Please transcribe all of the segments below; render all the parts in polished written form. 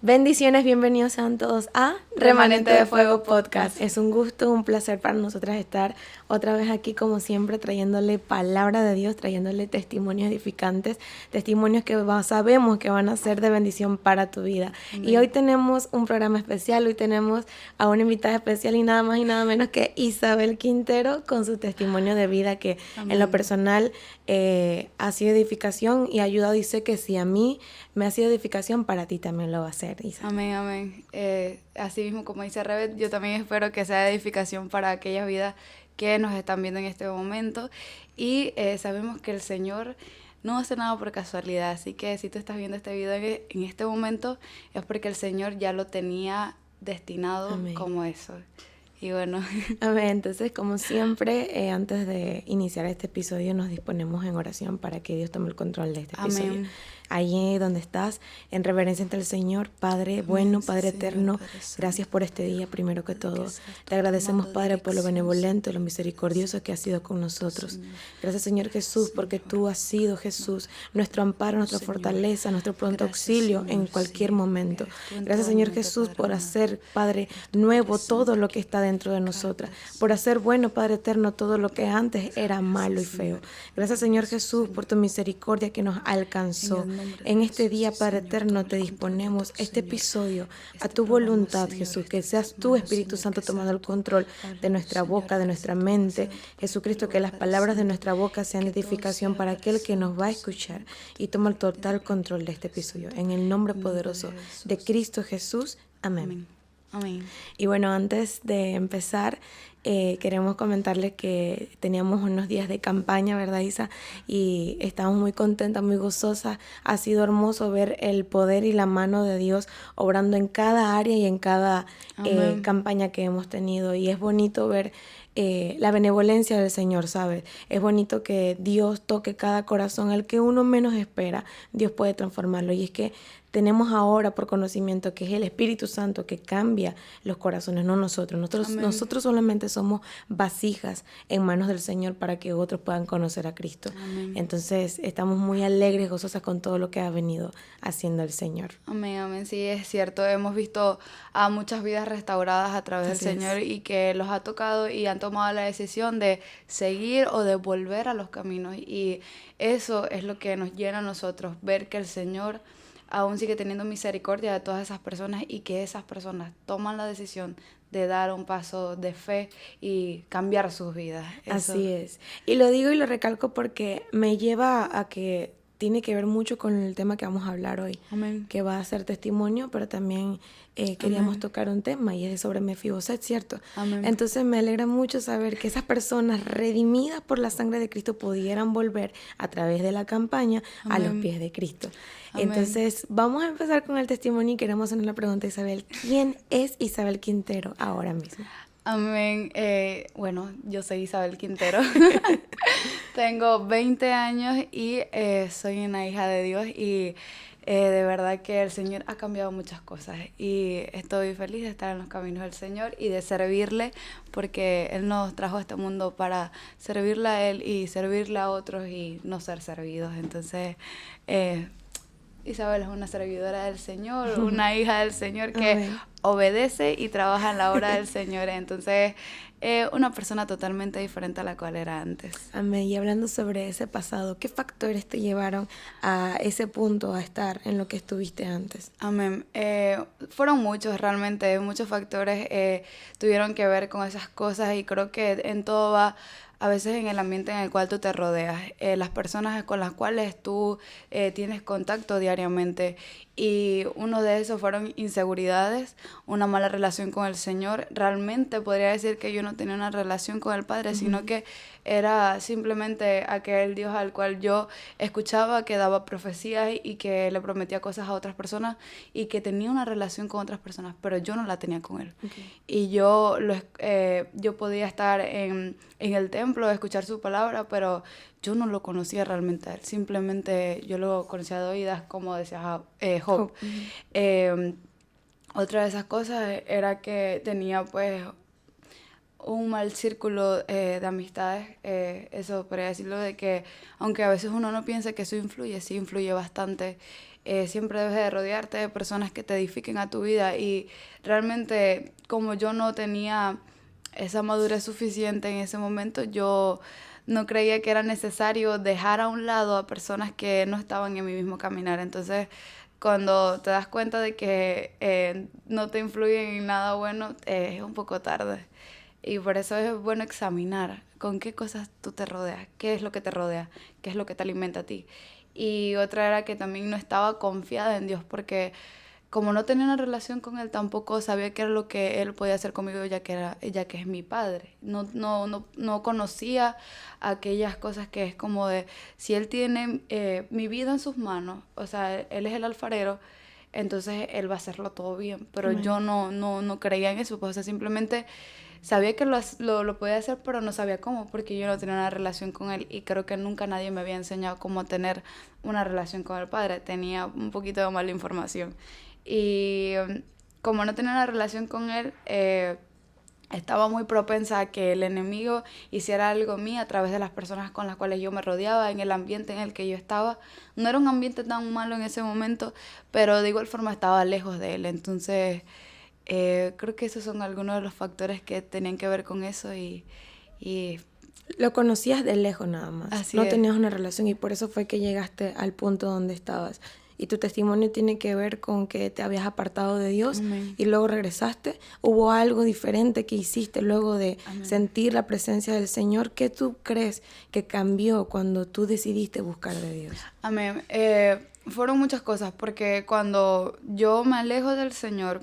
Bendiciones, bienvenidos sean todos a Remanente de Fuego Podcast. Es un gusto, un placer para nosotras estar otra vez aquí como siempre trayéndole palabra de Dios, trayéndole testimonios edificantes, testimonios que sabemos que van a ser de bendición para tu vida. Amén. Y hoy tenemos un programa especial, hoy tenemos a una invitada especial y nada más y nada menos que Isabel Quintero con su testimonio de vida que Amén. En lo personal ha sido edificación y ha ayudado y sé que si a mí me ha sido edificación, para ti también lo va a ser, Isa. Amén, amén. Así mismo como dice Rebet, yo también espero que sea edificación para aquellas vidas que nos están viendo en este momento y sabemos que el Señor no hace nada por casualidad, así que si tú estás viendo este video en este momento es porque el Señor ya lo tenía destinado Amén. Como eso. Y bueno. Amén. Entonces, como siempre, antes de iniciar este episodio, nos disponemos en oración para que Dios tome el control de este episodio. Amén. Allí donde estás, en reverencia ante el Señor, Padre bueno, Padre eterno, gracias por este día, primero que todo. Te agradecemos, Padre, por lo benevolente, lo misericordioso que has sido con nosotros. Gracias, Señor Jesús, porque tú has sido, Jesús, nuestro amparo, nuestra fortaleza, nuestro pronto auxilio en cualquier momento. Gracias, Señor Jesús, por hacer, Padre, nuevo todo lo que está dentro de nosotras, por hacer bueno, Padre eterno, todo lo que antes era malo y feo. Gracias, Señor Jesús, por tu misericordia que nos alcanzó. En este día, Padre eterno, te disponemos este episodio a tu voluntad, Jesús, que seas tú, Espíritu Santo, tomando el control de nuestra boca, de nuestra mente. Jesucristo, que las palabras de nuestra boca sean edificación para aquel que nos va a escuchar y toma el total control de este episodio. En el nombre poderoso de Cristo Jesús. Amén. Amén. Y bueno, antes de empezar, queremos comentarles que teníamos unos días de campaña, ¿verdad, Isa? Y estamos muy contentas, muy gozosas. Ha sido hermoso ver el poder y la mano de Dios obrando en cada área y en cada campaña que hemos tenido. Y es bonito ver la benevolencia del Señor, ¿sabes? Es bonito que Dios toque cada corazón, el que uno menos espera, Dios puede transformarlo. Y es que tenemos ahora por conocimiento que es el Espíritu Santo que cambia los corazones, no nosotros. Nosotros solamente somos vasijas en manos del Señor para que otros puedan conocer a Cristo. Amén. Entonces estamos muy alegres, gozosas con todo lo que ha venido haciendo el Señor. Amén, amén. Sí, es cierto. Hemos visto a muchas vidas restauradas a través del Señor y que los ha tocado y han tomado la decisión de seguir o de volver a los caminos. Y eso es lo que nos llena a nosotros, ver que el Señor aún sigue teniendo misericordia de todas esas personas y que esas personas toman la decisión de dar un paso de fe y cambiar sus vidas. Eso. Así es. Y lo digo y lo recalco porque me lleva a que tiene que ver mucho con el tema que vamos a hablar hoy, Amén. Que va a ser testimonio, pero también queríamos Amén. Tocar un tema y es sobre Mefiboset, ¿cierto? Amén. Entonces me alegra mucho saber que esas personas redimidas por la sangre de Cristo pudieran volver a través de la campaña Amén. A los pies de Cristo. Amén. Entonces vamos a empezar con el testimonio y queremos hacer una pregunta a Isabel. ¿Quién es Isabel Quintero ahora mismo? Amén. Bueno, yo soy Isabel Quintero. Tengo 20 años y soy una hija de Dios y de verdad que el Señor ha cambiado muchas cosas y estoy feliz de estar en los caminos del Señor y de servirle porque Él nos trajo a este mundo para servirle a Él y servirle a otros y no ser servidos. Entonces, Isabel es una servidora del Señor, una hija del Señor que Amén. Obedece y trabaja en la obra del Señor. Entonces, una persona totalmente diferente a la cual era antes. Amén. Y hablando sobre ese pasado, ¿qué factores te llevaron a ese punto, a estar en lo que estuviste antes? Amén. Fueron muchos realmente, muchos factores tuvieron que ver con esas cosas y creo que en todo va a veces en el ambiente en el cual tú te rodeas, las personas con las cuales tú tienes contacto diariamente y uno de esos fueron inseguridades, una mala relación con el Señor. Realmente podría decir que yo no tenía una relación con el Padre, sino que era simplemente aquel Dios al cual yo escuchaba, que daba profecías y que le prometía cosas a otras personas y que tenía una relación con otras personas, pero yo no la tenía con Él. Y yo podía estar en el templo, escuchar su palabra, pero yo no lo conocía realmente a Él. Simplemente yo lo conocía de oídas, como decía Job. Otra de esas cosas era que tenía pues un mal círculo de amistades, eso podría decirlo, de que aunque a veces uno no piensa que eso influye, sí influye bastante. siempre debes de rodearte de personas que te edifiquen a tu vida. Y realmente, como yo no tenía esa madurez suficiente en ese momento, yo no creía que era necesario dejar a un lado a personas que no estaban en mi mismo caminar. Entonces, cuando te das cuenta de que no te influyen en nada bueno, es un poco tarde. Y por eso es bueno examinar con qué cosas tú te rodeas, qué es lo que te rodea, qué es lo que te alimenta a ti. Y otra era que también no estaba confiada en Dios, porque como no tenía una relación con Él, tampoco sabía qué era lo que Él podía hacer conmigo, ya que es mi padre. No conocía aquellas cosas que es como de, si Él tiene mi vida en sus manos, o sea, Él es el alfarero, entonces Él va a hacerlo todo bien. Pero yo no creía en eso, pues, o sea, simplemente sabía que lo podía hacer, pero no sabía cómo, porque yo no tenía una relación con Él, y creo que nunca nadie me había enseñado cómo tener una relación con el Padre. Tenía un poquito de mala información. Y como no tenía una relación con Él, estaba muy propensa a que el enemigo hiciera algo a mí a través de las personas con las cuales yo me rodeaba, en el ambiente en el que yo estaba. No era un ambiente tan malo en ese momento, pero de igual forma estaba lejos de Él. Entonces, creo que esos son algunos de los factores que tenían que ver con eso. Y lo conocías de lejos nada más. Así no es. tenías una relación, y por eso fue que llegaste al punto donde estabas. Y tu testimonio tiene que ver con que te habías apartado de Dios. Amén. Y luego regresaste. ¿Hubo algo diferente que hiciste luego de Amén. Sentir la presencia del Señor? ¿Qué tú crees que cambió cuando tú decidiste buscar de Dios? Amén. Fueron muchas cosas, porque cuando yo me alejo del Señor,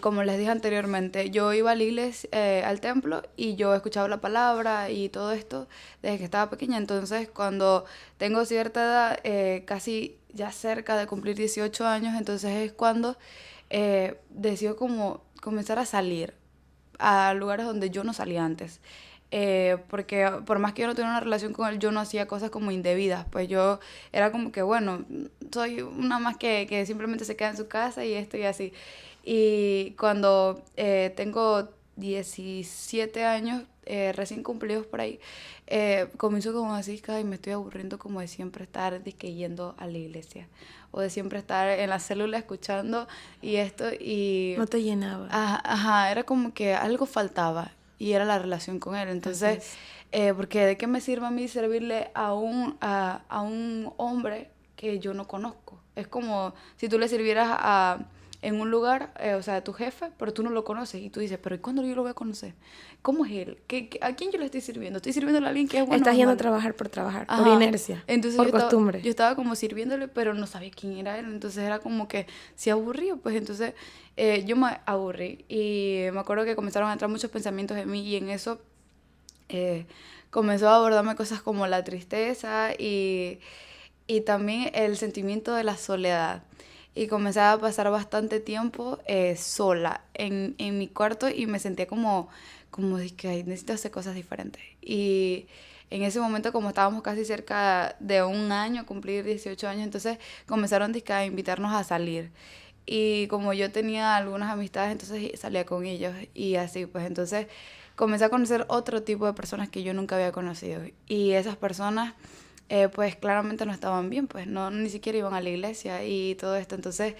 como les dije anteriormente, yo iba a la iglesia, al templo, y yo escuchaba la palabra y todo esto desde que estaba pequeña. Entonces, cuando tengo cierta edad, casi ya cerca de cumplir 18 años, entonces es cuando decido como comenzar a salir a lugares donde yo no salía antes. Porque por más que yo no tuviera una relación con Él, yo no hacía cosas como indebidas. Pues yo era como que, bueno, soy una más que simplemente se queda en su casa y esto y así. Y cuando tengo 17 años, recién cumplidos por ahí, comienzo como así, y me estoy aburriendo como de siempre estar yendo a la iglesia, o de siempre estar en la célula escuchando y esto. Y no te llenaba. Ajá, era como que algo faltaba, y era la relación con Él. Entonces, porque ¿de qué me sirve a mí servirle a un hombre que yo no conozco? Es como si tú le sirvieras en un lugar, o sea, a tu jefe, pero tú no lo conoces, y tú dices, pero ¿y cuándo yo lo voy a conocer? ¿Cómo es él? ¿A quién yo le estoy sirviendo? ¿Estoy sirviéndole a alguien que es bueno? Estás yendo a trabajar por trabajar, Ajá. por inercia, entonces por costumbre. Yo estaba como sirviéndole, pero no sabía quién era él. Entonces era como que se aburrió, pues. Entonces yo me aburrí, y me acuerdo que comenzaron a entrar muchos pensamientos en mí, y en eso comenzó a abordarme cosas como la tristeza y también el sentimiento de la soledad. Y comencé a pasar bastante tiempo sola en mi cuarto, y me sentía como de que necesito hacer cosas diferentes. Y en ese momento, como estábamos casi cerca de un año, cumplir 18 años, entonces comenzaron a invitarnos a salir. Y como yo tenía algunas amistades, entonces salía con ellos, y así, pues entonces comencé a conocer otro tipo de personas que yo nunca había conocido. Y esas personas pues claramente no estaban bien, pues ni siquiera iban a la iglesia y todo esto. Entonces,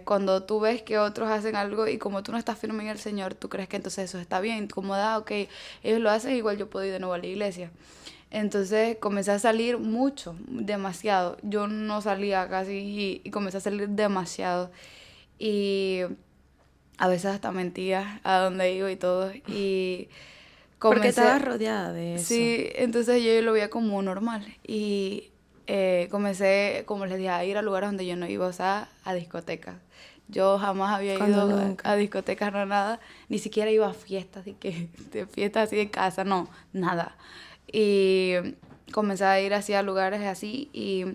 cuando tú ves que otros hacen algo, y como tú no estás firme en el Señor, tú crees que entonces eso está bien, como ok, ellos lo hacen, igual yo puedo ir de nuevo a la iglesia. Entonces comencé a salir mucho, demasiado. Yo no salía casi, y comencé a salir demasiado. Y a veces hasta mentía a dónde iba y todo. Y porque estabas rodeada de eso. Sí, entonces yo lo veía como normal. Y comencé, como les dije, a ir a lugares donde yo no iba, o sea, a discotecas. Yo jamás había ido a discotecas, no nada. Ni siquiera iba a fiestas, de fiestas así de casa, no, nada. Y comencé a ir así a lugares así, y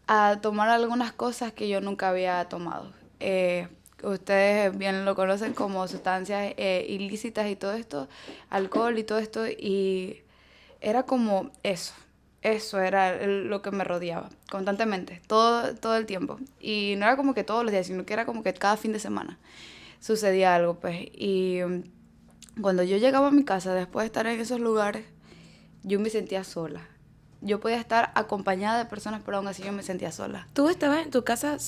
a tomar algunas cosas que yo nunca había tomado. Ustedes bien lo conocen como sustancias ilícitas y todo esto, alcohol y todo esto, y era como eso era lo que me rodeaba constantemente, todo el tiempo. Y no era como que todos los días, sino que era como que cada fin de semana sucedía algo, pues. Y cuando yo llegaba a mi casa, después de estar en esos lugares, yo me sentía sola. yo podía estar acompañada de personas, pero aún así yo me sentía sola. Tú estabas en tu casa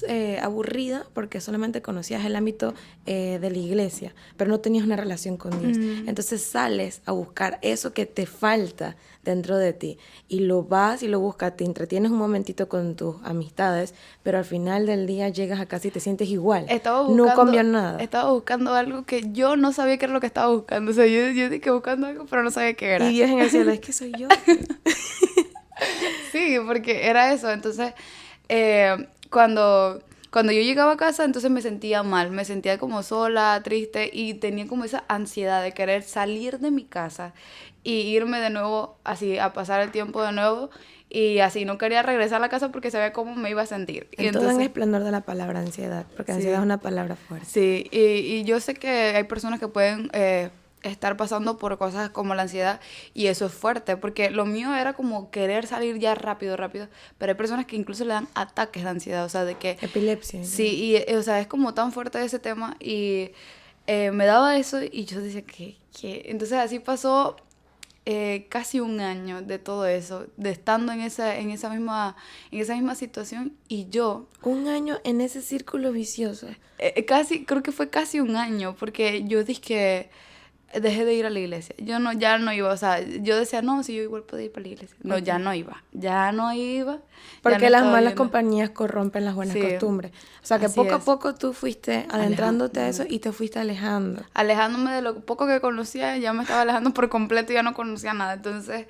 aburrida porque solamente conocías el ámbito de la iglesia, pero no tenías una relación con Dios. Entonces sales a buscar eso que te falta dentro de ti y lo vas y lo buscas, te entretienes un momentito con tus amistades, pero al final del día llegas a casa y te sientes igual. No cambió nada. Estaba buscando algo que yo no sabía qué era lo que estaba buscando. O sea, yo dije buscando algo, pero no sabía qué era. Y Dios en el cielo, es que soy yo. Sí, porque era eso. Entonces, cuando yo llegaba a casa, entonces me sentía mal, me sentía como sola, triste y tenía como esa ansiedad de querer salir de mi casa y irme de nuevo, así, a pasar el tiempo de nuevo y así, no quería regresar a la casa porque sabía cómo me iba a sentir. Y todo en el esplendor de la palabra ansiedad, porque ansiedad es una palabra fuerte. Sí, y yo sé que hay personas que pueden estar pasando por cosas como la ansiedad y eso es fuerte, porque lo mío era como querer salir ya rápido, pero hay personas que incluso le dan ataques de ansiedad, o sea, de que... Epilepsia. Sí, y o sea, es como tan fuerte ese tema y me daba eso y yo decía que... Entonces así pasó casi un año de todo eso, de estando en esa misma situación y yo... Un año en ese círculo vicioso. Creo que fue casi un año, porque yo dije que dejé de ir a la iglesia. Ya no iba, o sea, yo decía, no, si yo igual podía ir para la iglesia. No, okay. ya no iba. Porque las malas compañías corrompen las buenas costumbres. O sea, que poco a poco tú fuiste adentrándote a eso y te fuiste alejando. Alejándome de lo poco que conocía, ya me estaba alejando por completo y ya no conocía nada. Entonces,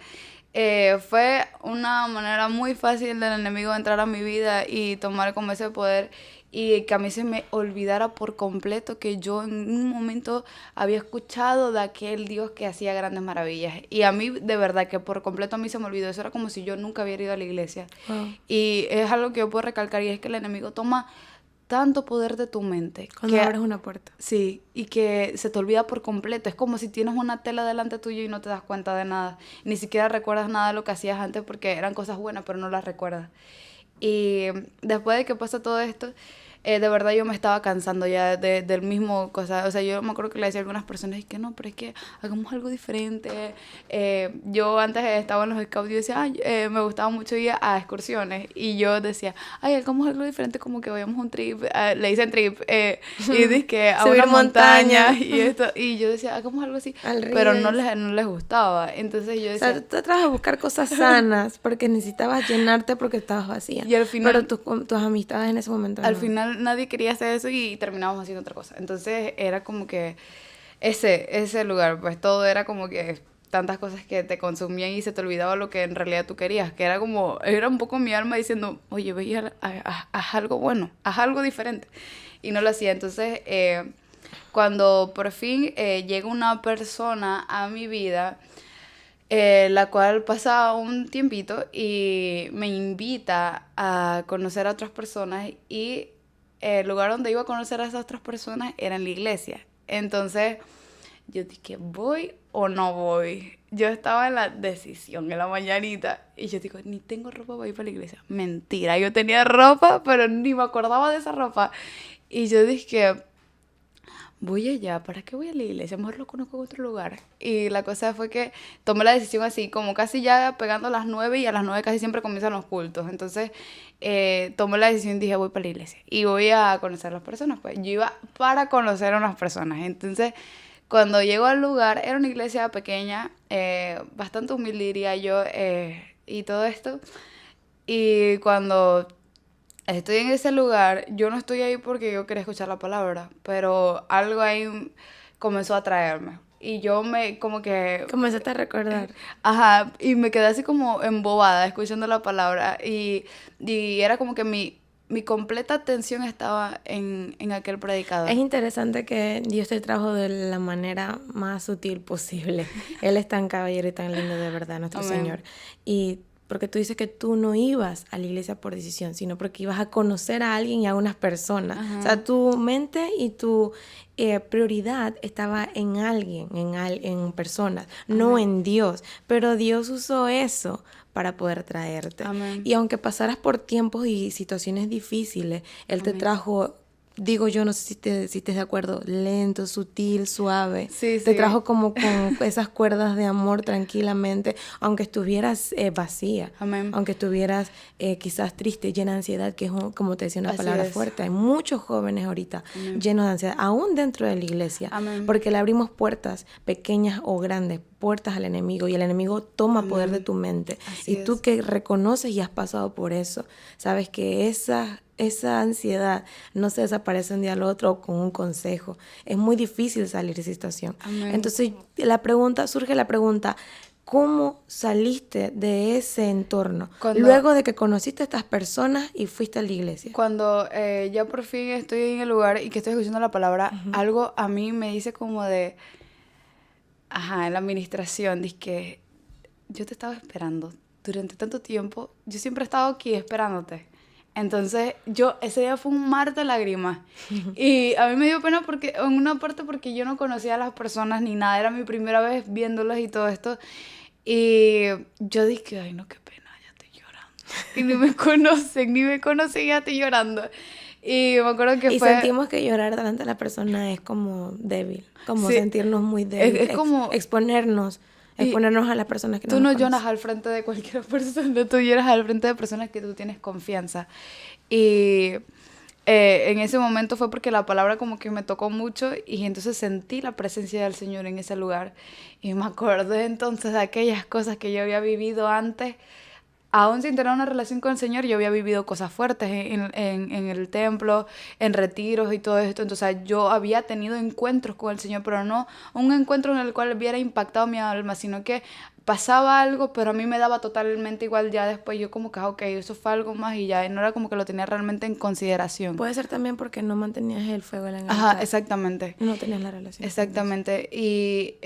fue una manera muy fácil del enemigo de entrar a mi vida y tomar como ese poder y que a mí se me olvidara por completo que yo en un momento había escuchado de aquel Dios que hacía grandes maravillas. Y a mí, de verdad, que por completo a mí se me olvidó. Eso era como si yo nunca hubiera ido a la iglesia. Wow. Y es algo que yo puedo recalcar y es que el enemigo toma tanto poder de tu mente. Cuando abres una puerta. Sí, y que se te olvida por completo. Es como si tienes una tela delante tuyo y no te das cuenta de nada. Ni siquiera recuerdas nada de lo que hacías antes porque eran cosas buenas, pero no las recuerdas. Y después de que pasa todo esto, de verdad yo me estaba cansando ya del mismo cosa. O sea, yo me acuerdo que le decía a algunas personas, es que no, pero es que hagamos algo diferente. Yo antes estaba en los scouts y decía, me gustaba mucho ir a excursiones. Y yo decía, hagamos algo diferente, como que vayamos a un trip. Le dicen trip. Y dizque a una montaña. Y esto. Y yo decía, hagamos algo así. Pero no les gustaba. Entonces yo decía... O sea, tú tratas de buscar cosas sanas porque necesitabas llenarte porque estabas vacía. Y al final... Pero tus amistades en ese momento al final nadie quería hacer eso y terminábamos haciendo otra cosa. Entonces era como que ese lugar, pues todo era como que tantas cosas que te consumían y se te olvidaba lo que en realidad tú querías, que era un poco mi alma diciendo, oye, ve, haz algo bueno, haz algo diferente. Y no lo hacía. Entonces, cuando por fin llega una persona a mi vida, la cual pasa un tiempito y me invita a conocer a otras personas y el lugar donde iba a conocer a esas otras personas era en la iglesia. Entonces yo dije, ¿voy o no voy? Yo estaba en la decisión en la mañanita y yo digo, ni tengo ropa para ir para la iglesia. Mentira, yo tenía ropa, pero ni me acordaba de esa ropa. Y yo dije, voy allá, ¿para qué voy a la iglesia? Mejor lo conozco en otro lugar. Y la cosa fue que tomé la decisión así, como casi ya pegando a las 9 y a las 9 casi siempre comienzan los cultos. Entonces tomé la decisión y dije, voy para la iglesia y voy a conocer a las personas. Pues yo iba para conocer a unas personas. Entonces cuando llego al lugar, era una iglesia pequeña, bastante humilde diría yo, y todo esto. Y cuando... estoy en ese lugar, yo no estoy ahí porque yo quería escuchar la palabra, pero algo ahí comenzó a atraerme. Y yo como que... comenzaste a recordar. Ajá, y me quedé así como embobada escuchando la palabra. Y era como que mi completa atención estaba en aquel predicador. Es interesante que Dios te trajo de la manera más sutil posible. Él es tan caballero y tan lindo de verdad, nuestro Amén. Señor. Y... porque tú dices que tú no ibas a la iglesia por decisión, sino porque ibas a conocer a alguien y a unas personas. Ajá. O sea, tu mente y tu prioridad estaba en alguien, en personas, Ajá. no en Dios. Pero Dios usó eso para poder traerte. Amén. Y aunque pasaras por tiempos y situaciones difíciles, Él Amén. Te trajo digo yo, no sé si estés de acuerdo, lento, sutil, suave. Sí, Te sí. trajo como con esas cuerdas de amor tranquilamente, aunque estuvieras vacía, Amén. aunque estuvieras quizás triste, llena de ansiedad, que es, como te decía, una Así palabra es. fuerte. Hay muchos jóvenes ahorita Amén. llenos de ansiedad, aún dentro de la iglesia, Amén. porque le abrimos puertas, pequeñas o grandes, puertas al enemigo, y el enemigo toma Amén. poder de tu mente. Así Y tú es. que reconoces y has pasado por eso, sabes que esa ansiedad no se desaparece un día al otro o con un consejo. Es muy difícil salir de esa situación. Amén. Entonces surge la pregunta, ¿cómo saliste de ese entorno? Luego de que conociste a estas personas y fuiste a la iglesia. Cuando ya por fin estoy en el lugar y que estoy escuchando la palabra, algo a mí me dice como de... Ajá, en la administración, dice que yo te estaba esperando durante tanto tiempo. Yo siempre he estado aquí esperándote. Entonces, ese día fue un mar de lágrimas. Y a mí me dio pena porque, en una parte, porque yo no conocía a las personas ni nada. Era mi primera vez viéndolas y todo esto. Y yo dije, ay, no, qué pena, ya estoy llorando. Y ni me conocen, ya estoy llorando. Y me acuerdo que fue... sentimos que llorar delante de la persona es como débil, como Sí, sentirnos muy débiles. Es como... exponernos a las personas que tú no conocen. lloras al frente de cualquier persona, tú lloras al frente de personas que tú tienes confianza. Y en ese momento fue porque la palabra como que me tocó mucho y entonces sentí la presencia del Señor en ese lugar. Y me acordé entonces de aquellas cosas que yo había vivido antes. Aún sin tener una relación con el Señor, yo había vivido cosas fuertes en el templo, en retiros y todo esto. Entonces yo había tenido encuentros con el Señor, pero no un encuentro en el cual hubiera impactado mi alma, sino que pasaba algo, pero a mí me daba totalmente igual ya después. Yo como que, ok, eso fue algo más y ya, y no era como que lo tenía realmente en consideración. Puede ser también porque no mantenías el fuego en la Ajá, exactamente. No tenías la relación. Exactamente. Y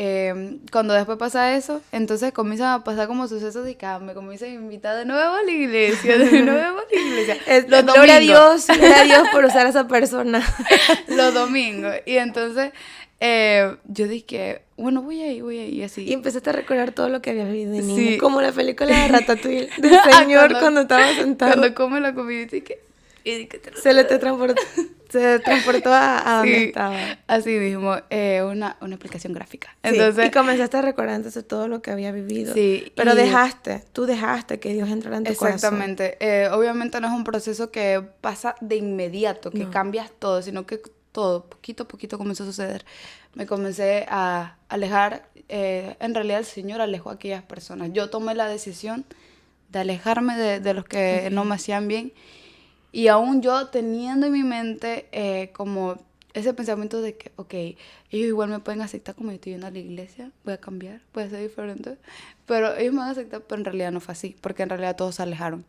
cuando después pasa eso, entonces comienzan a pasar como sucesos de que me comienzan a invitar de nuevo a la iglesia, de nuevo a la iglesia. Gloria a Dios por usar a esa persona. Los domingos. Y entonces yo dije, bueno, voy ahí, así. Y empezaste a recordar todo lo que habías vivido de niña. Sí. Como la película de Ratatouille del Señor cuando estaba sentado. Cuando come la comida y que se transportó a donde sí, estaba. Así mismo, una explicación gráfica. Sí, entonces, y comenzaste a recordar entonces todo lo que había vivido. Sí, pero tú dejaste que Dios entrara en tu corazón. Exactamente. Obviamente no es un proceso que pasa de inmediato, que cambias todo, sino que todo, poquito a poquito comenzó a suceder. Me comencé a alejar, en realidad el Señor alejó a aquellas personas. Yo tomé la decisión de alejarme de los que no me hacían bien. Y aún yo teniendo en mi mente como ese pensamiento de que, ok, ellos igual me pueden aceptar como yo estoy yendo a la iglesia, voy a cambiar, voy a ser diferente, pero ellos me van a aceptar, pero en realidad no fue así, porque en realidad todos se alejaron.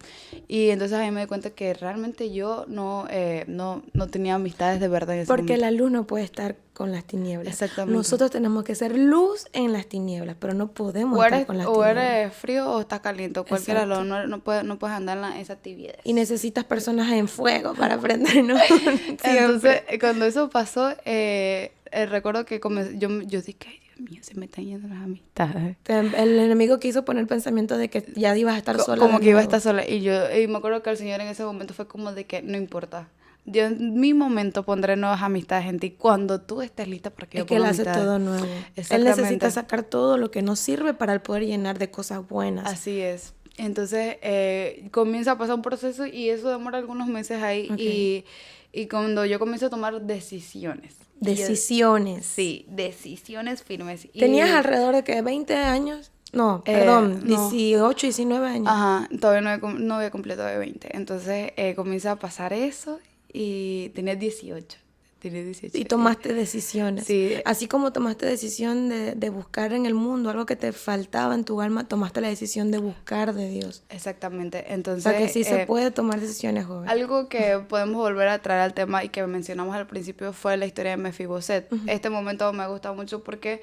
Y entonces ahí me di cuenta que realmente yo no tenía amistades de verdad en ese porque momento. la luz no puede estar con las tinieblas. Exactamente. Nosotros tenemos que ser luz en las tinieblas, pero no podemos estar con las tinieblas. O eres frío o estás caliente, cualquiera no puedes andar en esa tibieza. Y necesitas personas en fuego para prendernos. Entonces, cuando eso pasó, recuerdo que yo dije, ay, Dios mío, se me están yendo las amistades. El enemigo quiso poner el pensamiento de que ya ibas a estar sola. Como que iba a estar sola. Y me acuerdo que el Señor en ese momento fue como de que no importa. Yo en mi momento pondré nuevas amistades en ti cuando tú estés lista para que yo ponga amistades. Es que Él hace todo nuevo. Él necesita sacar todo lo que no sirve para él poder llenar de cosas buenas. Así es. Entonces comienza a pasar un proceso y eso demora algunos meses ahí. Okay. Y cuando yo comienzo a tomar decisiones. Sí, decisiones firmes. ¿Tenías alrededor de qué? ¿20 años? No, perdón, 18, 19 años. Ajá, todavía no había completado de 20. Entonces comienza a pasar eso y tenía 18. Y tomaste decisiones. Sí. Así como tomaste decisión de buscar en el mundo algo que te faltaba en tu alma, tomaste la decisión de buscar de Dios. Exactamente. Entonces, o sea que sí se puede tomar decisiones, joven. Algo que podemos volver a traer al tema y que mencionamos al principio fue la historia de Mefiboset. Este momento me gusta mucho porque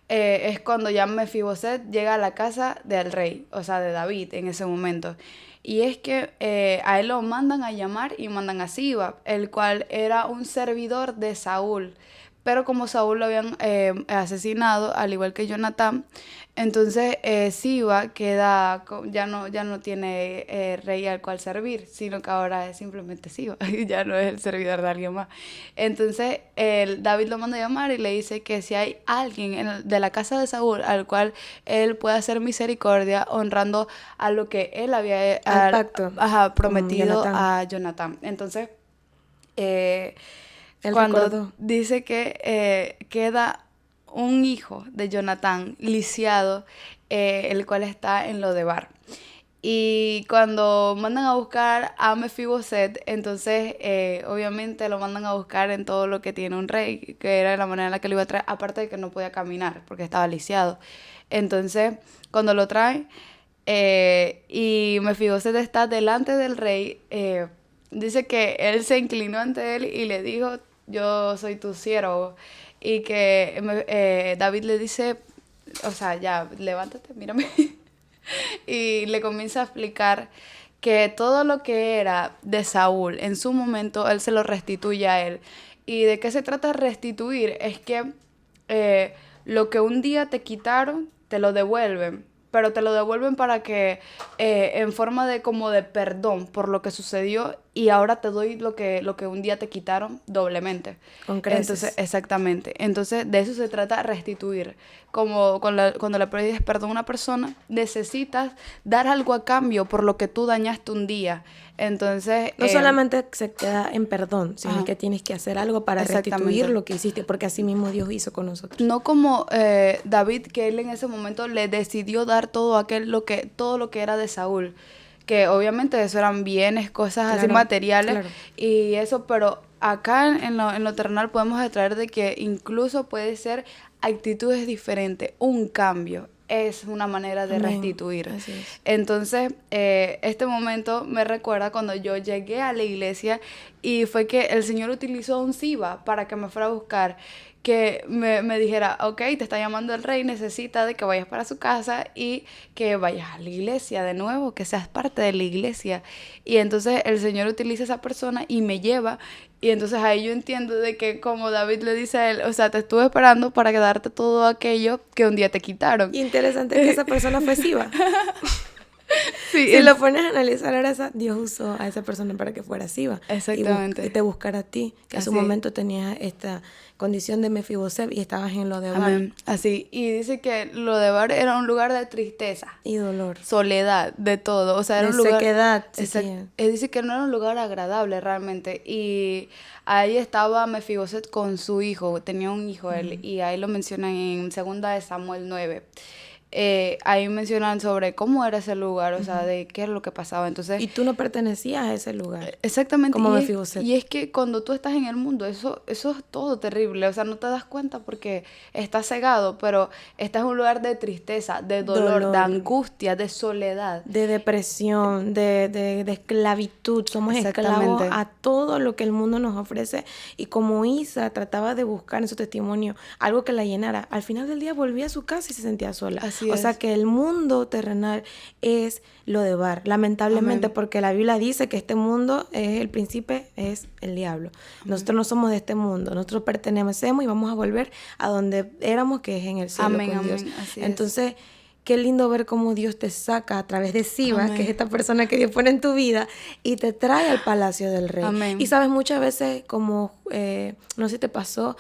es cuando ya Mefiboset llega a la casa del rey, o sea, de David en ese momento. Y es que a él lo mandan a llamar y mandan a Siba, el cual era un servidor de Saúl. pero como Saúl lo habían asesinado, al igual que Jonatán, entonces Siba queda, ya no tiene rey al cual servir, sino que ahora es simplemente Siba, ya no es el servidor de alguien más. Entonces David lo manda a llamar y le dice que si hay alguien de la casa de Saúl al cual él pueda hacer misericordia, honrando a lo que él había prometido a Jonatán. Entonces, cuando dice que queda un hijo de Jonatán lisiado, el cual está en Lodebar. Y cuando mandan a buscar a Mefiboset, entonces obviamente lo mandan a buscar en todo lo que tiene un rey, que era la manera en la que lo iba a traer, aparte de que no podía caminar porque estaba lisiado. Entonces, cuando lo traen y Mefiboset está delante del rey, dice que él se inclinó ante él y le dijo: yo soy tu siervo. Y que David le dice, o sea, ya, levántate, mírame. Y le comienza a explicar que todo lo que era de Saúl, en su momento, él se lo restituye a él. ¿Y de qué se trata restituir? Es que lo que un día te quitaron, te lo devuelven. Pero te lo devuelven para que, en forma de como de perdón por lo que sucedió, y ahora te doy lo que un día te quitaron doblemente. Con creces. Entonces, exactamente. Entonces, de eso se trata restituir. Como cuando le pides perdón a una persona, necesitas dar algo a cambio por lo que tú dañaste un día. Entonces... No solamente se queda en perdón, sino que tienes que hacer algo para restituir lo que hiciste, porque así mismo Dios hizo con nosotros. No como David, que él en ese momento le decidió dar todo lo que era de Saúl, que obviamente eso eran bienes, cosas así materiales, y eso, pero acá en lo terrenal podemos extraer de que incluso puede ser actitudes diferentes, un cambio. Es una manera de restituir. Así es. Entonces, este momento me recuerda cuando yo llegué a la iglesia y fue que el Señor utilizó un Siba para que me fuera a buscar, que me dijera: ok, te está llamando el rey, necesita de que vayas para su casa y que vayas a la iglesia de nuevo, que seas parte de la iglesia. Y entonces el Señor utiliza a esa persona y me lleva. Y entonces ahí yo entiendo de que, como David le dice a él, o sea, te estuve esperando para darte todo aquello que un día te quitaron. Interesante que esa persona fue Siba. Sí, si lo pones a analizar, ahora Dios usó a esa persona para que fuera Siba. Exactamente. Y te buscara a ti, que en su momento tenías esta condición de Mefiboset y estabas en Lodebar. Así. Y dice que Lodebar era un lugar de tristeza. Y dolor. Soledad, de todo. O sea, era de un lugar... sequedad. Dice que no era un lugar agradable realmente. Y ahí estaba Mefiboset con su hijo. Tenía un hijo él. Y ahí lo mencionan en 2 de Samuel 9. Ahí mencionan sobre cómo era ese lugar, o sea, de qué era lo que pasaba. Entonces, y tú no pertenecías a ese lugar. Exactamente. Como Mefiboset. Y es que cuando tú estás en el mundo, eso es todo terrible. O sea, no te das cuenta porque estás cegado, pero estás en un lugar de tristeza, de dolor, de angustia, de soledad. De depresión, de esclavitud. Somos esclavos a todo lo que el mundo nos ofrece. Y como Isa trataba de buscar en su testimonio algo que la llenara, al final del día volvía a su casa y se sentía sola. O sea que el mundo terrenal es Lodebar, lamentablemente. Porque la Biblia dice que este mundo, el príncipe es el diablo. Nosotros no somos de este mundo, nosotros pertenecemos y vamos a volver a donde éramos, que es en el cielo con Dios. Entonces, qué lindo ver cómo Dios te saca a través de Siba, que es esta persona que Dios pone en tu vida, y te trae al palacio del rey. Y sabes, muchas veces, como, no sé si te pasó,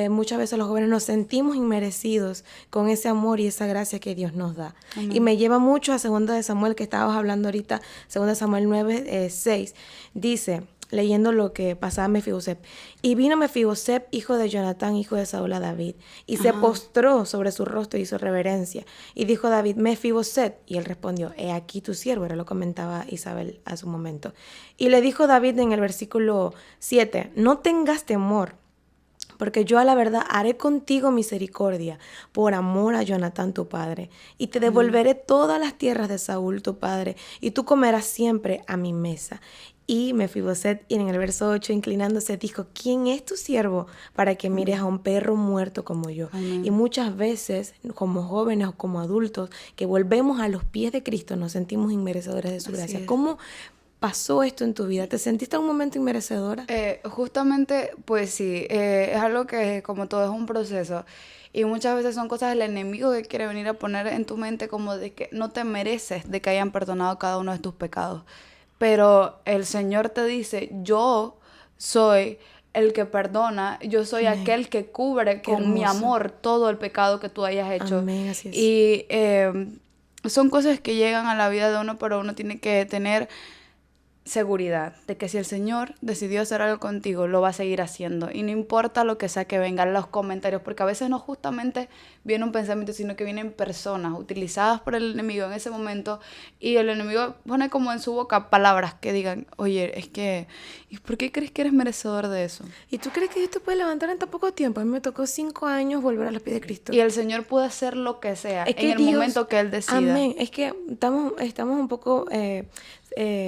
muchas veces los jóvenes nos sentimos inmerecidos con ese amor y esa gracia que Dios nos da. Y me lleva mucho a 2 de Samuel, que estabas hablando ahorita, 2 de Samuel 9, 6. Dice, leyendo lo que pasaba a Mefiboset: y vino Mefiboset, hijo de Jonatán, hijo de Saúl, a David, y se postró sobre su rostro y hizo reverencia. Y dijo David: Mefiboset. Y él respondió: he aquí tu siervo. Ahora lo comentaba Isabel a su momento. Y le dijo David en el versículo 7: no tengas temor, porque yo a la verdad haré contigo misericordia por amor a Jonatán tu padre, y te devolveré todas las tierras de Saúl tu padre, y tú comerás siempre a mi mesa. Y Mefiboset, y en el verso 8, inclinándose, dijo: ¿quién es tu siervo para que mires a un perro muerto como yo? Y muchas veces, como jóvenes o como adultos, que volvemos a los pies de Cristo, nos sentimos inmerecedores de su gracia. ¿Cómo pasó esto en tu vida, ¿te sentiste en un momento inmerecedora? Justamente, pues sí, es algo que como todo es un proceso. Y muchas veces son cosas del enemigo que quiere venir a poner en tu mente como de que no te mereces de que hayan perdonado cada uno de tus pecados. Pero el Señor te dice, yo soy el que perdona, yo soy Amén. aquel que cubre con mi amor todo el pecado que tú hayas hecho. Amén, así es. Y son cosas que llegan a la vida de uno, pero uno tiene que tener seguridad de que si el Señor decidió hacer algo contigo, lo va a seguir haciendo. Y no importa lo que sea que vengan los comentarios, porque a veces no justamente viene un pensamiento, sino que vienen personas utilizadas por el enemigo en ese momento, y el enemigo pone como en su boca palabras que digan, oye, es que, ¿y por qué crees que eres merecedor de eso? ¿Y tú crees que Dios te puede levantar en tan poco tiempo? A mí me tocó 5 años volver a los pies de Cristo. Y el Señor puede hacer lo que sea en el momento que Él decida. Amén. Es que estamos un poco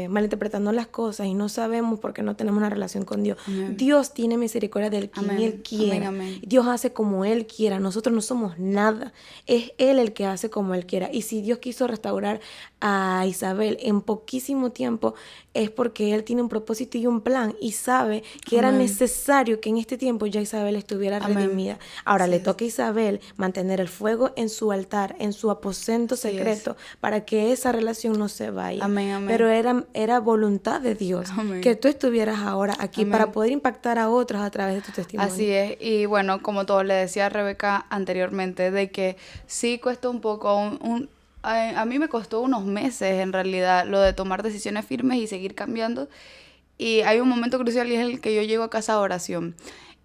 malinterpretando las cosas y no sabemos porque no tenemos una relación con Dios. Amén. Dios tiene misericordia del quien Él quiera. Amén. Dios hace como Él quiera. Nosotros no somos nada. Es Él el que hace como Él quiera. Y si Dios quiso restaurar a Isabel en poquísimo tiempo, es porque Él tiene un propósito y un plan y sabe que era necesario que en este tiempo ya Isabel estuviera redimida. Ahora le toca a Isabel mantener el fuego en su altar, en su aposento secreto, para que esa relación no se vaya. Amén. Pero era voluntad de Dios que tú estuvieras ahora aquí para poder impactar a otros a través de tu testimonio. Así es. Y bueno, como todo le decía a Rebeca anteriormente, de que sí cuesta un poco a mí me costó unos meses en realidad lo de tomar decisiones firmes y seguir cambiando. Y hay un momento crucial y es el que yo llego a casa de oración.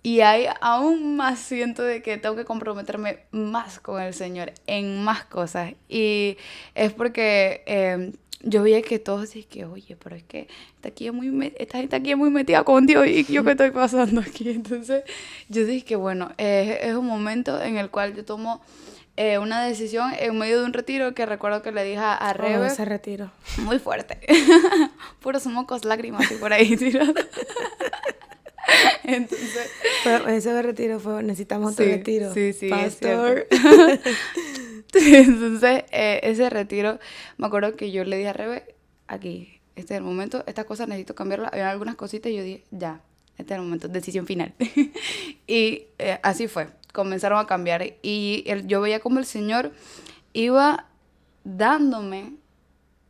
Y hay aún más siento de que tengo que comprometerme más con el Señor en más cosas. Y es porque yo veía que todos decían que, oye, pero es que esta gente aquí es muy metida con Dios y yo qué estoy pasando aquí. Entonces yo dije que bueno, es un momento en el cual yo tomo una decisión en medio de un retiro que recuerdo que le dije a Rebe. Ese retiro. Muy fuerte. Puros mocos, lágrimas y por ahí tirados. Entonces, pero ese retiro necesitamos otro retiro. Sí, Pastor. Entonces, ese retiro, me acuerdo que yo le dije a Rebe, aquí, este es el momento, estas cosas necesito cambiarlas. Había algunas cositas y yo dije, ya, este es el momento, decisión final. Y así fue, comenzaron a cambiar. Y yo veía como el Señor iba dándome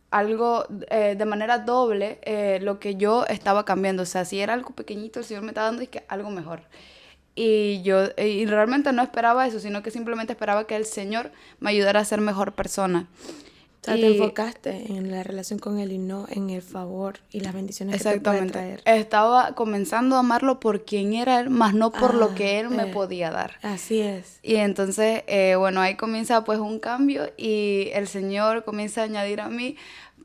algo de manera doble lo que yo estaba cambiando. O sea, si era algo pequeñito, el Señor me estaba dando algo mejor. Y realmente no esperaba eso, sino que simplemente esperaba que el Señor me ayudara a ser mejor persona. O sea, te enfocaste en la relación con Él y no en el favor y las bendiciones que te puede traer. Estaba comenzando a amarlo por quien era Él, más no por lo que Él me podía dar. Así es. Y entonces, bueno, ahí comienza pues un cambio y el Señor comienza a añadir a mí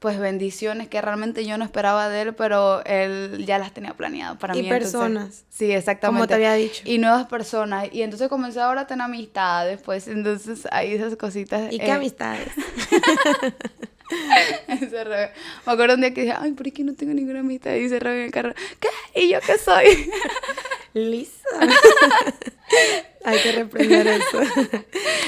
pues bendiciones que realmente yo no esperaba de Él, pero Él ya las tenía planeadas para mí. Y personas. Entonces, sí, exactamente. Como te había dicho. Y nuevas personas. Y entonces comencé ahora a tener amistades, pues, entonces ahí esas cositas. ¿Y qué amistades? Me acuerdo un día que dije, ay, ¿por qué no tengo ninguna amistad? Y se en el carro, ¿qué? ¿Y yo qué soy? Lisa. Hay que reprender eso.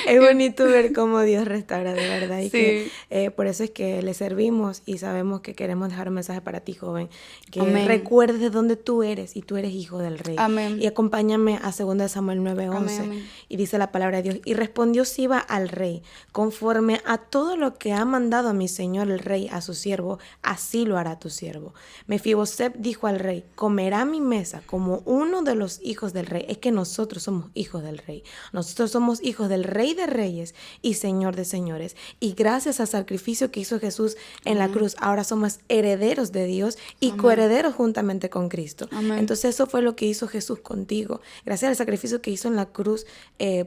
Es bonito ver cómo Dios restaura, de verdad. Y sí. Que por eso es que le servimos y sabemos que queremos dejar un mensaje para ti, joven. Que recuerdes de dónde tú eres y tú eres hijo del Rey. Amén. Y acompáñame a 2 Samuel 9:11. Y dice la palabra de Dios. Y respondió Siba al rey, conforme a todo lo que ha mandado a mi señor el rey a su siervo, así lo hará tu siervo. Mefiboset dijo al rey, comerá mi mesa como uno de los hijos del rey. Es que nosotros somos hijos del Rey. Nosotros somos hijos del Rey de Reyes y Señor de Señores. Y gracias al sacrificio que hizo Jesús en la cruz, ahora somos herederos de Dios y coherederos juntamente con Cristo. Entonces eso fue lo que hizo Jesús contigo. Gracias al sacrificio que hizo en la cruz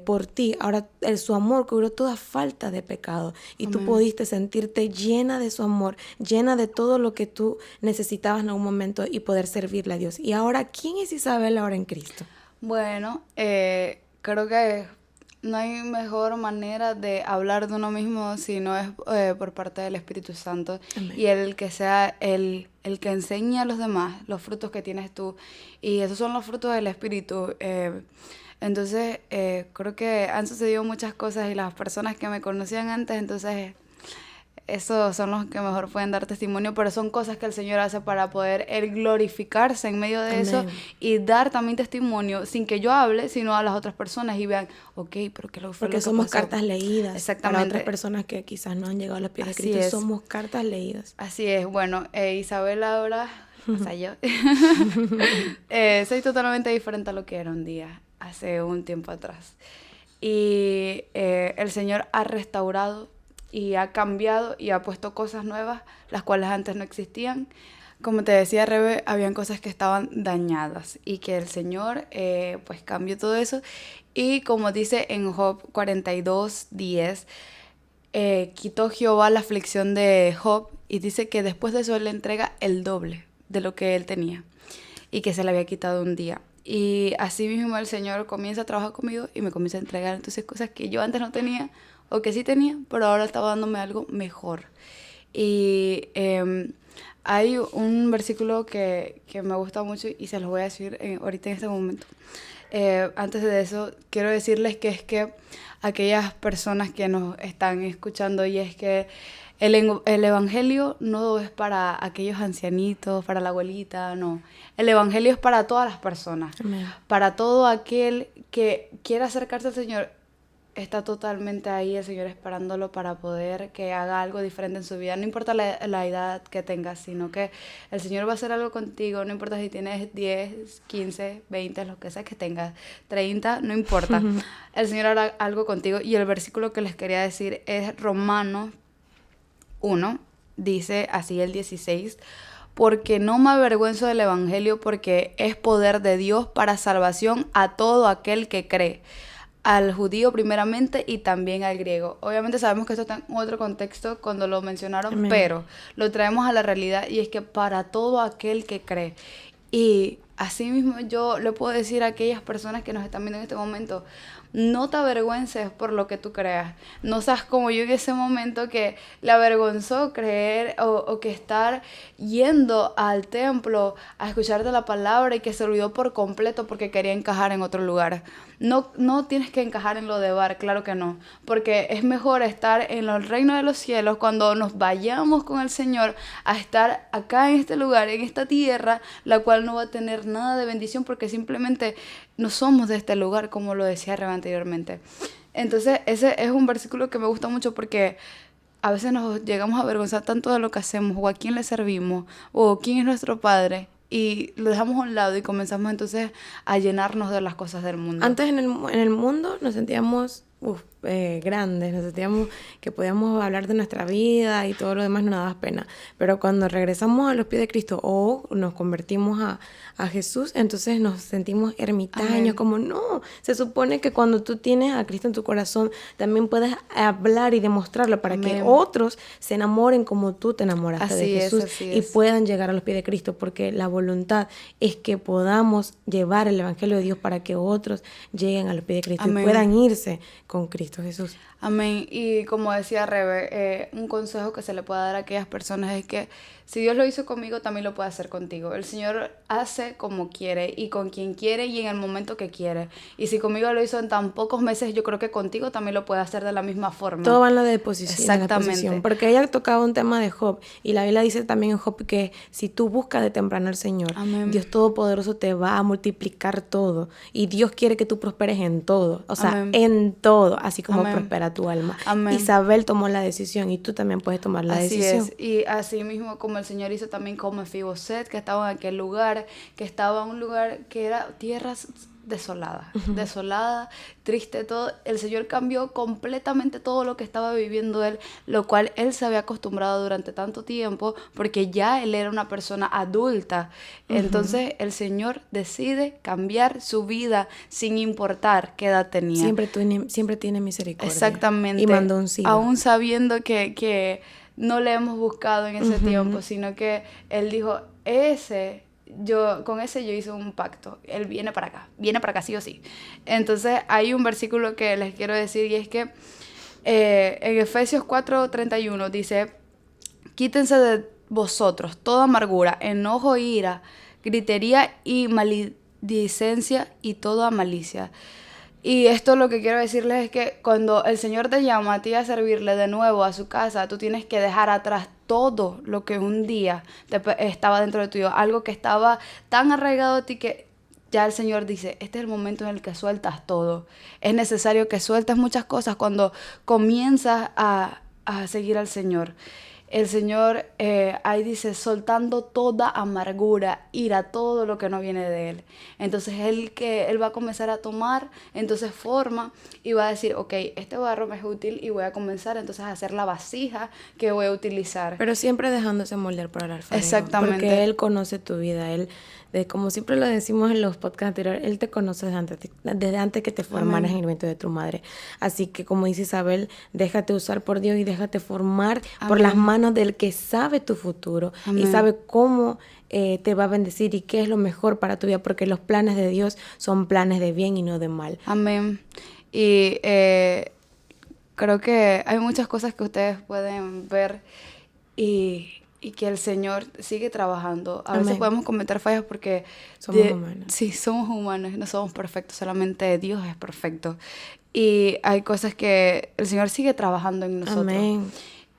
por ti, ahora su amor cubrió toda falta de pecado. Y tú pudiste sentirte llena de su amor, llena de todo lo que tú necesitabas en algún momento y poder servirle a Dios. Y ahora, ¿quién es Isabel ahora en Cristo? Bueno, creo que no hay mejor manera de hablar de uno mismo si no es por parte del Espíritu Santo. Amén. Y el que sea el que enseñe a los demás los frutos que tienes tú. Y esos son los frutos del Espíritu. Entonces, creo que han sucedido muchas cosas y las personas que me conocían antes, entonces esos son los que mejor pueden dar testimonio, pero son cosas que el Señor hace para poder Él glorificarse en medio de Amén. Eso y dar también testimonio sin que yo hable, sino a las otras personas y vean, ok, pero ¿qué lo fue? Porque lo que somos pasó? Cartas leídas. Exactamente. Para otras personas que quizás no han llegado a los pies de Cristo, somos cartas leídas. Así es. Bueno, Isabel ahora, o sea, yo, soy totalmente diferente a lo que era un día, hace un tiempo atrás. Y el Señor ha restaurado y ha cambiado y ha puesto cosas nuevas, las cuales antes no existían. Como te decía, Rebe, habían cosas que estaban dañadas y que el Señor pues cambió todo eso. Y como dice en Job 42:10, quitó Jehová la aflicción de Job y dice que después de eso Él le entrega el doble de lo que él tenía y que se le había quitado un día. Y así mismo el Señor comienza a trabajar conmigo y me comienza a entregar entonces cosas que yo antes no tenía o que sí tenía, pero ahora estaba dándome algo mejor. Y hay un versículo que me gusta mucho y se los voy a decir ahorita en este momento. Antes de eso, quiero decirles que es que aquellas personas que nos están escuchando, y es que el evangelio no es para aquellos ancianitos, para la abuelita, no. El evangelio es para todas las personas. Amén. Para todo aquel que quiera acercarse al Señor. Está totalmente ahí el Señor esperándolo para poder que haga algo diferente en su vida. No importa la edad que tengas, sino que el Señor va a hacer algo contigo. No importa si tienes 10, 15, 20, lo que sea que tengas, 30, no importa. El Señor hará algo contigo. Y el versículo que les quería decir es Romanos 1, dice así el 16, porque no me avergüenzo del evangelio, porque es poder de Dios para salvación a todo aquel que cree, al judío primeramente y también al griego. Obviamente sabemos que esto está en otro contexto cuando lo mencionaron, Amén. Pero lo traemos a la realidad y es que para todo aquel que cree. Y así mismo yo le puedo decir a aquellas personas que nos están viendo en este momento, no te avergüences por lo que tú creas. No seas como yo en ese momento que le avergonzó creer o que estar yendo al templo a escuchar de la palabra y que se olvidó por completo porque quería encajar en otro lugar. No tienes que encajar en lo de bar, claro que no. Porque es mejor estar en el reino de los cielos cuando nos vayamos con el Señor a estar acá en este lugar, en esta tierra, la cual no va a tener nada de bendición porque simplemente no somos de este lugar, como lo decía Reba anteriormente. Entonces ese es un versículo que me gusta mucho porque a veces nos llegamos a avergonzar tanto de lo que hacemos o a quién le servimos o quién es nuestro Padre y lo dejamos a un lado y comenzamos entonces a llenarnos de las cosas del mundo. Antes en el mundo nos sentíamos grandes, nos sentíamos que podíamos hablar de nuestra vida y todo lo demás no nos daba pena, pero cuando regresamos a los pies de Cristo o nos convertimos a Jesús, entonces nos sentimos ermitaños. Amén. Como no, se supone que cuando tú tienes a Cristo en tu corazón también puedes hablar y demostrarlo para Amén. Que otros se enamoren como tú te enamoraste de Jesús y puedan llegar a los pies de Cristo, porque la voluntad es que podamos llevar el evangelio de Dios para que otros lleguen a los pies de Cristo Amén. Y puedan irse con Cristo Jesús. Amén. Y como decía Rebe, un consejo que se le puede dar a aquellas personas es que si Dios lo hizo conmigo, también lo puede hacer contigo. El Señor hace como quiere y con quien quiere y en el momento que quiere. Y si conmigo lo hizo en tan pocos meses, yo creo que contigo también lo puede hacer de la misma forma. Todo va en la deposición. Exactamente. Porque ella tocaba un tema de Job y la Biblia dice también en Job que si tú buscas de temprano al Señor, Amén. Dios Todopoderoso te va a multiplicar todo. Y Dios quiere que tú prosperes en todo. O sea, Amén. En todo, así como Amén. Prospera tu alma. Amén. Isabel tomó la decisión y tú también puedes tomar la decisión. Así es. Y así mismo como el Señor hizo también con Mefiboset, que estaba en aquel lugar, que estaba en un lugar que era tierras desolada, desolada, triste, todo. El Señor cambió completamente todo lo que estaba viviendo él, lo cual él se había acostumbrado durante tanto tiempo, porque ya él era una persona adulta. Entonces el Señor decide cambiar su vida sin importar qué edad tenía. Siempre tiene misericordia. Exactamente. Y mandó un sí. Aún sabiendo que no le hemos buscado en ese tiempo, sino que él dijo, con ese yo hice un pacto, él viene para acá sí o sí. Entonces hay un versículo que les quiero decir y es que en Efesios 4:31 dice, quítense de vosotros toda amargura, enojo, ira, gritería y maledicencia y toda malicia. Y esto lo que quiero decirles es que cuando el Señor te llama a ti a servirle de nuevo a su casa, tú tienes que dejar atrás todo lo que un día estaba dentro de tuyo, algo que estaba tan arraigado a ti que ya el Señor dice, este es el momento en el que sueltas todo. Es necesario que sueltes muchas cosas cuando comienzas a seguir al Señor. El Señor ahí dice, soltando toda amargura, ira, todo lo que no viene de Él. Entonces Él va a comenzar a tomar, entonces forma y va a decir, ok, este barro me es útil y voy a comenzar entonces a hacer la vasija que voy a utilizar. Pero siempre dejándose moldear por el alfarero. Exactamente. Porque Él conoce tu vida, como siempre lo decimos en los podcasts anteriores, Él te conoce desde antes que te formaras en el vientre de tu madre. Así que, como dice Isabel, déjate usar por Dios y déjate formar por las manos del que sabe tu futuro y sabe cómo te va a bendecir y qué es lo mejor para tu vida, porque los planes de Dios son planes de bien y no de mal. Amén. Y creo que hay muchas cosas que ustedes pueden ver y que el Señor sigue trabajando. A veces podemos cometer fallas porque somos humanos. Sí, somos humanos, no somos perfectos, solamente Dios es perfecto. Y hay cosas que el Señor sigue trabajando en nosotros. Amén.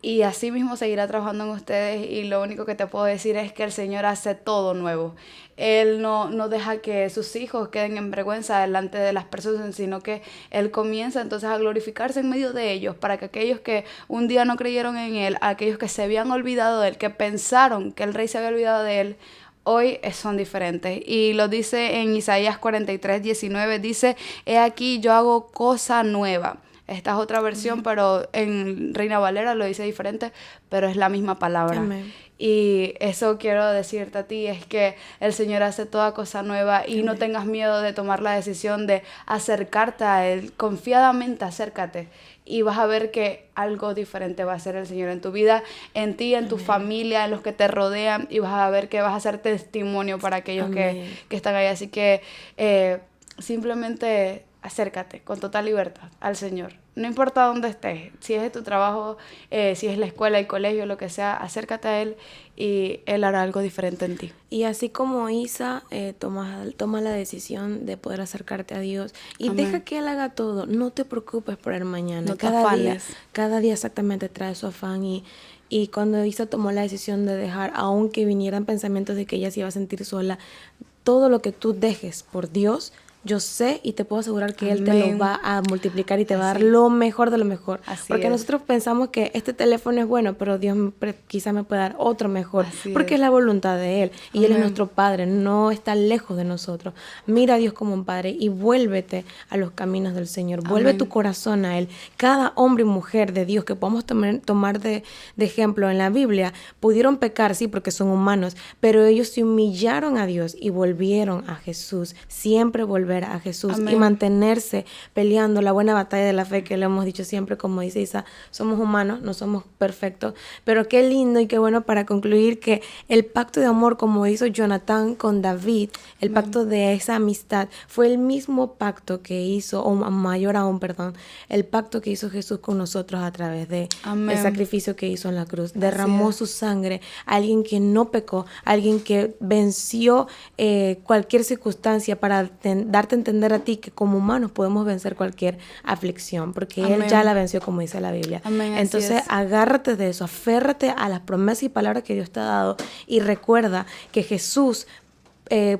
Y así mismo seguirá trabajando en ustedes, y lo único que te puedo decir es que el Señor hace todo nuevo. Él no deja que sus hijos queden en vergüenza delante de las personas, sino que Él comienza entonces a glorificarse en medio de ellos, para que aquellos que un día no creyeron en Él, aquellos que se habían olvidado de Él, que pensaron que el Rey se había olvidado de Él, hoy son diferentes. Y lo dice en Isaías 43:19, dice, he aquí yo hago cosa nueva. Esta es otra versión, pero en Reina Valera lo dice diferente, pero es la misma palabra. Amén. Y eso quiero decirte a ti, es que el Señor hace toda cosa nueva y no tengas miedo de tomar la decisión de acercarte a Él. Confiadamente acércate y vas a ver que algo diferente va a hacer el Señor en tu vida, en ti, en tu familia, en los que te rodean, y vas a ver que vas a ser testimonio para aquellos que están ahí. Así que simplemente acércate con total libertad al Señor. No importa dónde estés, si es de tu trabajo, si es la escuela, el colegio, lo que sea, acércate a Él y Él hará algo diferente en ti. Y así como Isa, toma la decisión de poder acercarte a Dios y Amén. deja que Él haga todo. No te preocupes por el mañana. No te afanes. Cada día exactamente trae su afán y cuando Isa tomó la decisión de dejar, aunque vinieran pensamientos de que ella se iba a sentir sola, todo lo que tú dejes por Dios, yo sé y te puedo asegurar que Él te lo va a multiplicar y te va a dar lo mejor de lo mejor. Porque nosotros pensamos que este teléfono es bueno, pero Dios quizá me puede dar otro mejor. Porque es la voluntad de Él. Y Él es nuestro Padre, no está lejos de nosotros. Mira a Dios como un Padre y vuélvete a los caminos del Señor. Vuelve tu corazón a Él. Cada hombre y mujer de Dios que podamos tomar de ejemplo en la Biblia, pudieron pecar, sí, porque son humanos, pero ellos se humillaron a Dios y volvieron a Jesús. Siempre volver a Jesús. Amén. Y mantenerse peleando la buena batalla de la fe, que le hemos dicho siempre, como dice Isa, somos humanos, no somos perfectos, pero qué lindo y qué bueno para concluir que el pacto de amor, como hizo Jonatán con David, el pacto de esa amistad, fue el mismo pacto que hizo, o mayor aún, el pacto que hizo Jesús con nosotros a través de el sacrificio que hizo en la cruz. Derramó su sangre, alguien que no pecó, alguien que venció cualquier circunstancia para darte a entender a ti que como humanos podemos vencer cualquier aflicción, porque Él ya la venció, como dice la Biblia. Entonces agárrate de eso, aférrate a las promesas y palabras que Dios te ha dado y recuerda que Jesús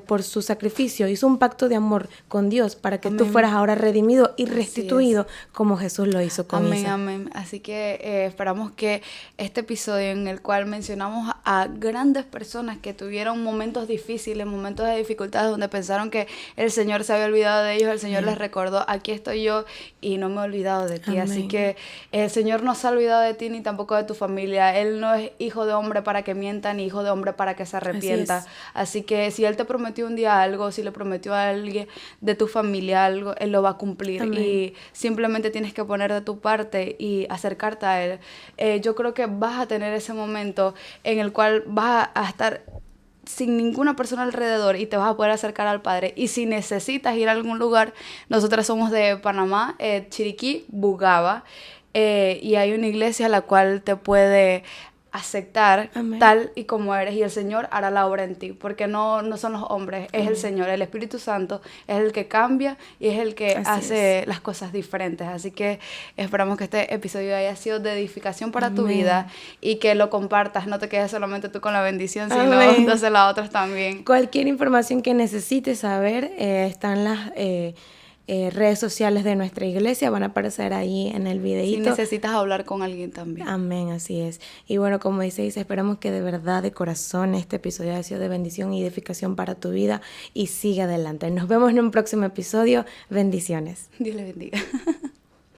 por su sacrificio hizo un pacto de amor con Dios para que tú fueras ahora redimido y restituido como Jesús lo hizo con Isa. Amén. Así que esperamos que este episodio en el cual mencionamos a grandes personas que tuvieron momentos difíciles, momentos de dificultades donde pensaron que el Señor se había olvidado de ellos, el Señor les recordó, aquí estoy yo y no me he olvidado de ti. Así que el Señor no se ha olvidado de ti ni tampoco de tu familia. Él no es hijo de hombre para que mienta ni hijo de hombre para que se arrepienta. Así que si Él te prometió un día algo, si le prometió a alguien de tu familia algo, Él lo va a cumplir. Y simplemente tienes que poner de tu parte y acercarte a Él. Yo creo que vas a tener ese momento en el cual vas a estar sin ninguna persona alrededor y te vas a poder acercar al Padre. Y si necesitas ir a algún lugar, nosotras somos de Panamá, Chiriquí, Bugaba, y hay una iglesia a la cual te puede aceptar Amén. tal y como eres, y el Señor hará la obra en ti, porque no son los hombres, es el Señor, el Espíritu Santo es el que cambia y es el que hace las cosas diferentes. Así que esperamos que este episodio haya sido de edificación para tu vida y que lo compartas, no te quedes solamente tú con la bendición, sino dásela a otros también. Cualquier información que necesites saber, están las redes sociales de nuestra iglesia, van a aparecer ahí en el videíto. Si necesitas hablar con alguien también. Amén, así es. Y bueno, como dice, esperamos que de verdad, de corazón, este episodio haya sido de bendición y edificación para tu vida y sigue adelante. Nos vemos en un próximo episodio. Bendiciones. Dios le bendiga.